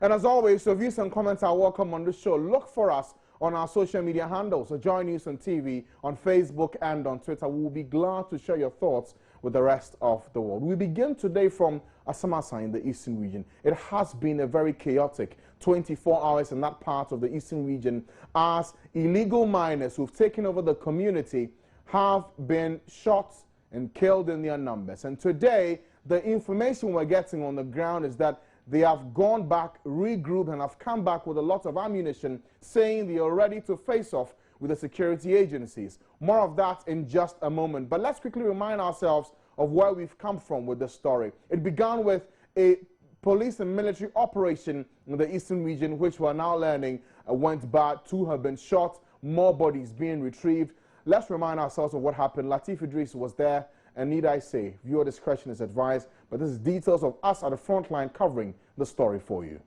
And as always, your views and comments are welcome on the show. Look for us on our social media handles, so Joy News on TV, on Facebook and on Twitter. We will be glad to share your thoughts with the rest of the world. We begin today from Asamama in the eastern region. It has been a very chaotic 24 hours in that part of the eastern region as illegal miners who've taken over the community have been shot and killed in their numbers. And today, the information we're getting on the ground is that they have gone back, regrouped, and have come back with a lot of ammunition, saying they are ready to face off with the security agencies. More of that in just a moment. But let's quickly remind ourselves of where we've come from with this story. It began with a police and military operation in the eastern region, which we're now learning went bad. 2 have been shot, more bodies being retrieved. Let's remind ourselves of what happened. Latif Idris was there, and need I say, viewer discretion is advised, but this is details of us at the front line covering the story for you.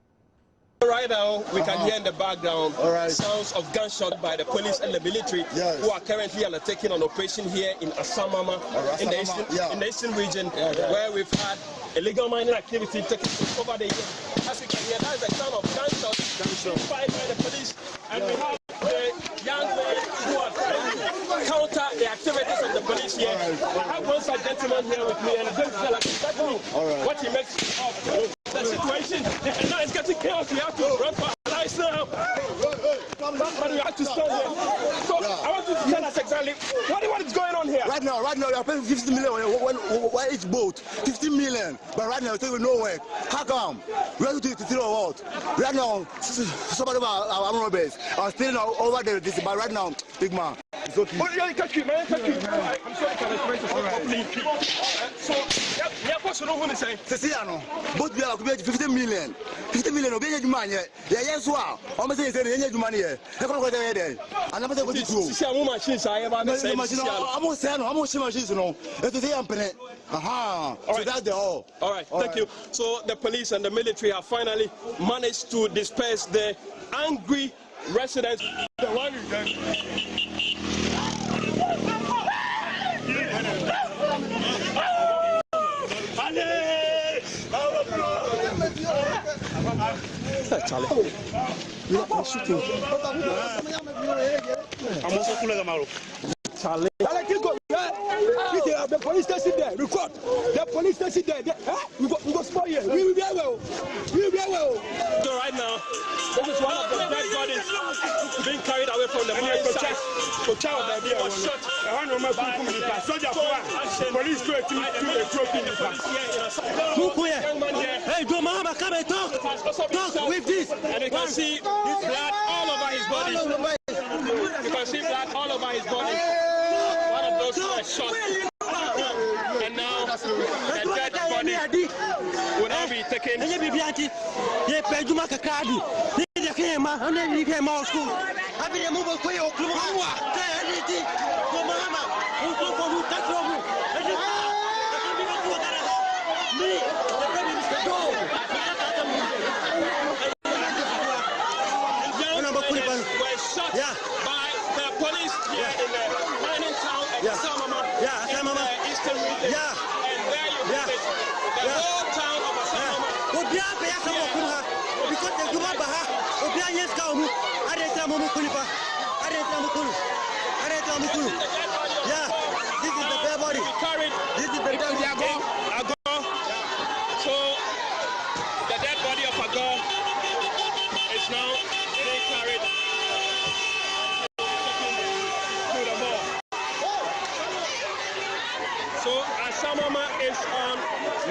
Right now, we can hear in the background sounds of gunshots by the police and the military who are currently undertaking an operation here in Asamama, in the eastern region, where we've had illegal mining activity taking place over the years. As you can hear, that is the sound of gunshots fired by the police, and we have the young men who are trying to counter the activities of the police here. I have one such gentleman here with me, and he's going to tell us exactly what he makes of the situation. And now it's getting chaos. We have to run for our lives now. But we have to stand here. So I want you to tell us exactly what is going on here. Right now we are paying 50 million on each boat. 50 million. But right now, we no work. How come? We have to throw a what? Right now, somebody of our robbers are still over there. But right now, big man. It's okay. Oh, yeah, catch you, man. Catch you. I'm sorry, can I explain to so, yeah, what's wrong with saying? Ceciano, both we are 50 million. 50 million, obey the money. Yeah, yes, wow. Almost say the money here. I can't go there. I'm not going to do. See, I'm machines. I have I'm machines, no. It's the company. Aha. So that's the all. All right, thank you. So the police and the military have finally managed to disperse the angry residents. The one is there. Charlie. I'm also cool as a Charlie. The police station there, record. The police station there. We go spoil here. We will be well. We will be well. So right now, this is one of the dead bodies being carried away from the mine site. So child, they were shot. Police to hey, do Mama come and talk with this. And you can see blood all over his body. You can see blood all over his body. One of those who were shot. And now the dead body will now be taken. By the police here in the mining town of Asamama, in the eastern region, and there you have it, the whole town of Asamama. This is the dead body. This is the dead body. So the dead body of Agor is now being carried. So Asamama is on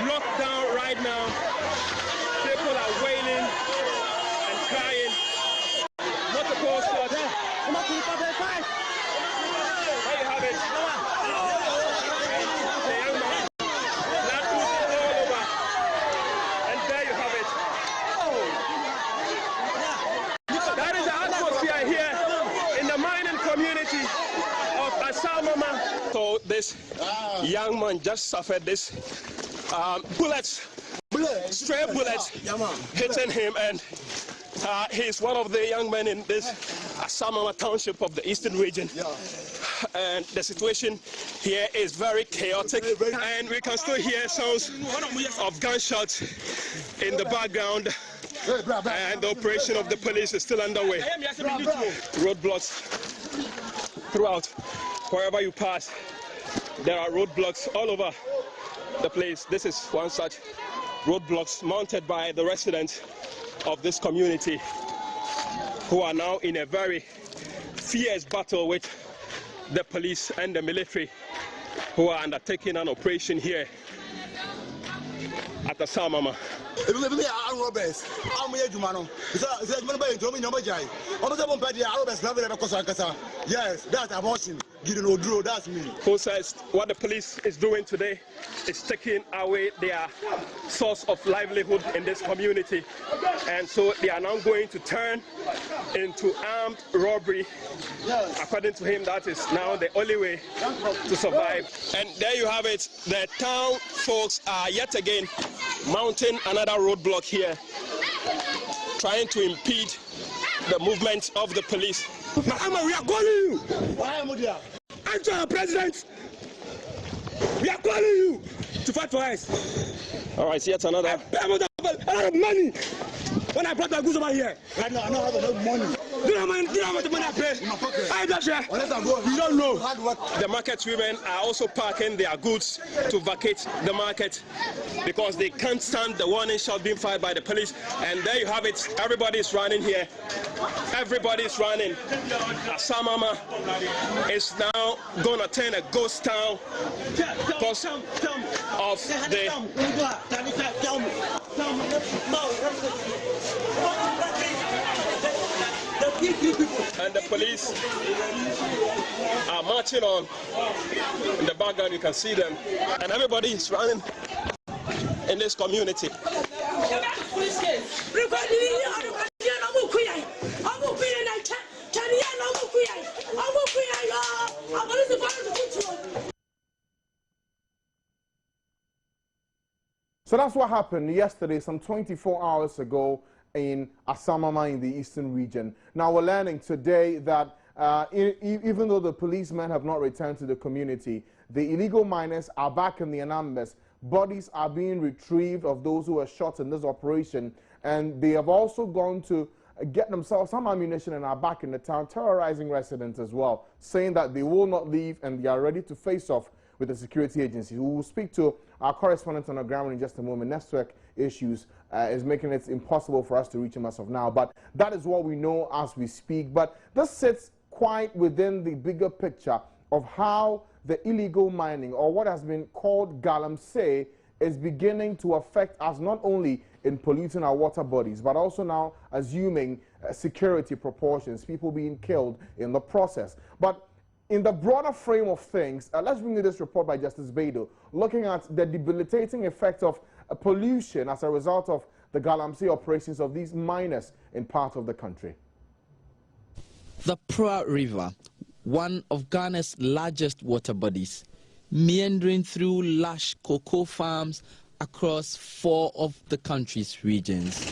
lockdown right now. People are wailing and crying. Multiple shots. There you have it. The young man. Blood oozing all over. And there you have it. That is the atmosphere here in the mining community of Asamama. So this young man just suffered this stray bullets hitting him, and he's one of the young men in this Asamama township of the eastern region. and the situation here is very chaotic, and we can still hear sounds of gunshots in the background, and the operation of the police is still underway. Roadblocks throughout. Wherever you pass, there are roadblocks all over the place. This is one such roadblocks mounted by the residents of this community, who are now in a very fierce battle with the police and the military, who are undertaking an operation here at Asamama. Yes, that's abortion. That's me. Who says what the police is doing today is taking away their source of livelihood in this community, and so they are now going to turn into armed robbery. Yes. According to him, that is now the only way to survive. And there you have it. The town folks are yet again mounting another roadblock here, trying to impede the movement of the police. Mahama, we are calling you. Why am I there? Answer our president. We are calling you to fight for us. All right, yet another. I pay a lot of money when I brought my goods over here. Right now, I don't have enough money. Do you know how much money I pay? In my pocket. I don't share. You don't know. The market women are also parking their goods to vacate the market because they can't stand the warning shot being fired by the police. And there you have it. Everybody is running here. Everybody is running. Asamama is now going to turn a ghost town because of the... And the police are marching on. In the background you can see them, and everybody is running in this community. So that's what happened yesterday, some 24 hours ago, in Asamama in the eastern region. Now we're learning today that even though the policemen have not returned to the community, the illegal miners are back in their numbers. Bodies are being retrieved of those who were shot in this operation, and they have also gone to get themselves some ammunition and are back in the town, terrorizing residents as well, saying that they will not leave and they are ready to face off with the security agencies. We will speak to our correspondent on the ground in just a moment. Network issues is making it impossible for us to reach him as of now, but that is what we know as we speak. But this sits quite within the bigger picture of how the illegal mining, or what has been called Galamsey, is beginning to affect us, not only in polluting our water bodies, but also now assuming security proportions, people being killed in the process. But in the broader frame of things, let's bring you this report by Justice Beidou, looking at the debilitating effect of pollution as a result of the Galamsey operations of these miners in part of the country. The Pra River, one of Ghana's largest water bodies, meandering through lush cocoa farms across 4 of the country's regions.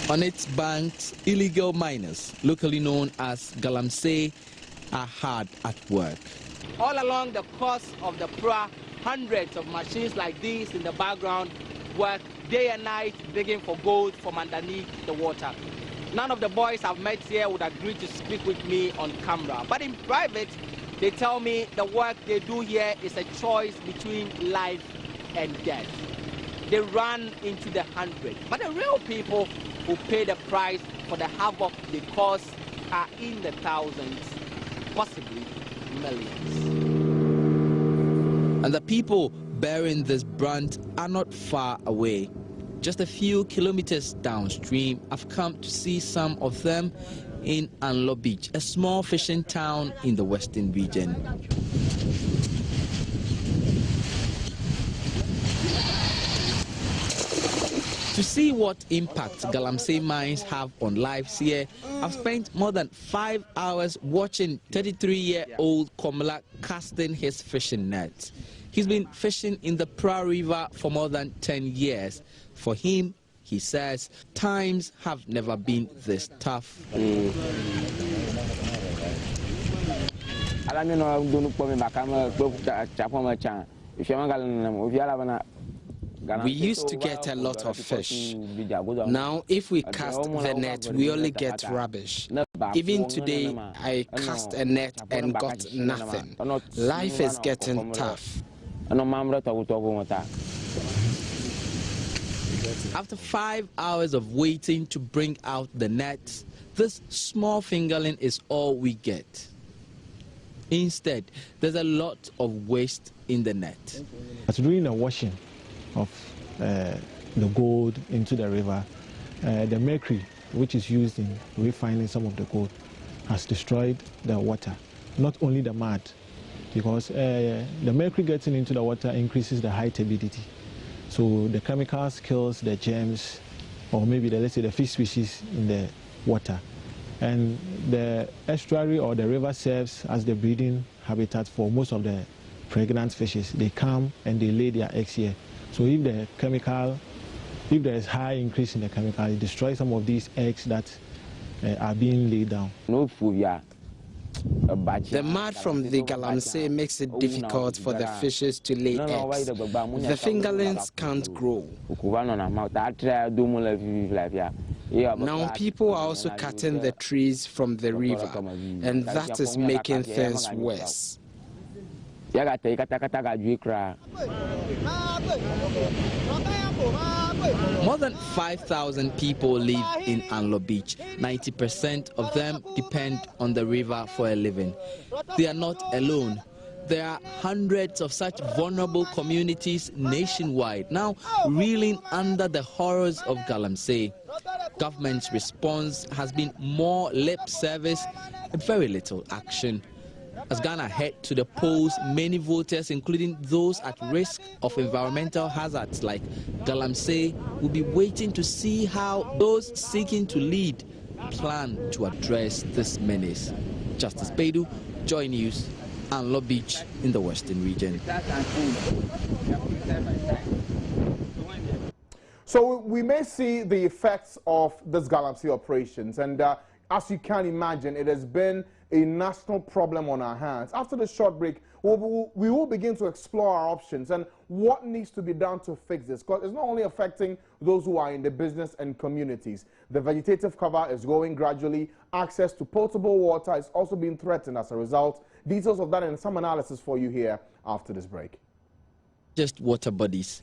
On its banks, illegal miners, locally known as Galamsey, are hard at work. All along the course of the Pra, hundreds of machines like these in the background work day and night digging for gold from underneath the water. None of the boys I've met here would agree to speak with me on camera, but in private, they tell me the work they do here is a choice between life and death. They run into the hundreds, but the real people who pay the price for the havoc they cause are in the thousands, possibly millions. And the people bearing this brunt are not far away. Just a few kilometers downstream, I've come to see some of them in Anlo Beach, a small fishing town in the western region. To see what impact Galamsey mines have on lives here, I've spent more than 5 hours watching 33-year-old Komla casting his fishing nets. He's been fishing in the Pra River for more than 10 years. For him, he says times have never been this tough. We used to get a lot of fish. Now, if we cast the net, we only get rubbish. Even today, I cast a net and got nothing. Life is getting tough. After 5 hours of waiting to bring out the net, this small fingerling is all we get. Instead, there's a lot of waste in the net. During the washing of the gold into the river, the mercury, which is used in refining some of the gold, has destroyed the water, not only the mud, because the mercury getting into the water increases the high turbidity. So the chemicals kills the germs, or maybe let's say the fish species in the water. And the estuary or the river serves as the breeding habitat for most of the pregnant fishes. They come and they lay their eggs here. So if there is high increase in the chemical, it destroys some of these eggs that are being laid down. The mud from the Galamsey makes it difficult for the fishes to lay eggs. The fingerlings can't grow. Now people are also cutting the trees from the river, and that is making things worse. More than 5,000 people live in Anlo Beach. 90% of them depend on the river for a living. They are not alone. There are hundreds of such vulnerable communities nationwide now reeling under the horrors of Galamsey. Government's response has been more lip service and very little action. As Ghana head to the polls, many voters, including those at risk of environmental hazards like Galamsey, will be waiting to see how those seeking to lead plan to address this menace. Justice Beidou, Joy News, Anlo Beach in the Western region. So we may see the effects of this Galamsey operations, and as you can imagine, it has been a national problem on our hands. After the short break, we will begin to explore our options and what needs to be done to fix this, because it's not only affecting those who are in the business and communities. The vegetative cover is growing gradually. Access to potable water is also being threatened as a result. Details of that and some analysis for you here after this break. Just water bodies.